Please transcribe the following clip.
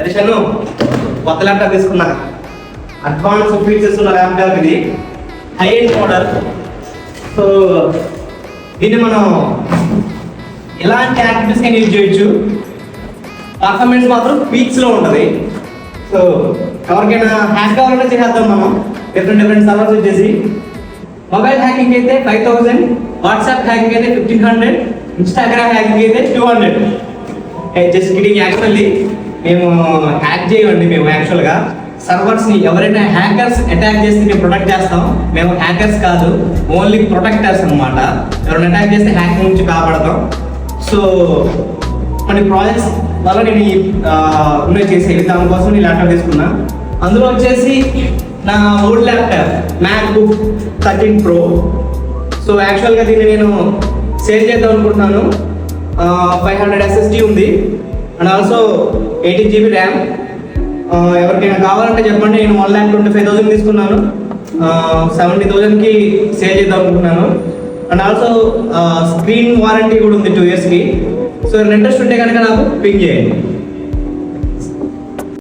హరీషన్ను కొత్త ల్యాప్టాప్ తీసుకున్నా. Advance features ఉన్న ల్యాప్టాప్ ఇది, హై ఎండ్ మోడల్. సో దీన్ని మనం ఎలాంటి యాక్టివిటీస్ కి యూజ్ చేయొచ్చు. పర్ఫార్మెన్స్ మాత్రం పీక్స్ లో ఉంటుంది. సో ఎవరికైనా హ్యాక్ కావాలంటే చేసేద్దాం మనం. డిఫరెంట్ సర్వర్స్ వచ్చేసి మొబైల్ హ్యాకింగ్ అయితే 5000, వాట్సాప్ హ్యాకింగ్ అయితే 1500, ఇన్స్టాగ్రామ్ హ్యాకింగ్ అయితే 200. Just kidding. యాక్చువల్లీ మేము హ్యాక్ చేయండి. మేము యాక్చువల్గా సర్వర్స్ని ఎవరైనా హ్యాకర్స్ అటాక్ చేస్తే మేము ప్రొటెక్ట్ చేస్తాం. మేము హ్యాకర్స్ కాదు, ఓన్లీ ప్రొటెక్టర్స్ అనమాట. ఎవరైనా అటాక్ చేస్తే హ్యాకింగ్ నుంచి కాపాడతాం. సో కొన్ని ప్రాజెక్ట్స్ వల్ల నేను ఉన్నది చేసేది, దానికోసం నేను ల్యాప్టాప్ తీసుకున్నా. అందులో వచ్చేసి నా old laptop MacBook 13 Pro. So యాక్చువల్గా దీన్ని నేను సేల్ చేద్దాం అనుకుంటున్నాను. 500 SSD ఉంది అండ్ ఆల్సో 18 GB ర్యామ్. ఎవరికైనా కావాలంటే చెప్పండి. నేను 1,25,000 తీసుకున్నాను. 70,000కి సేల్ చేద్దాం అనుకుంటున్నాను. అండ్ ఆల్సో స్క్రీన్ వారంటీ కూడా ఉంది 2 yearsకి. సో ఇంట్రెస్ట్ ఉంటే కనుక నాకు పింగ్ చేయండి.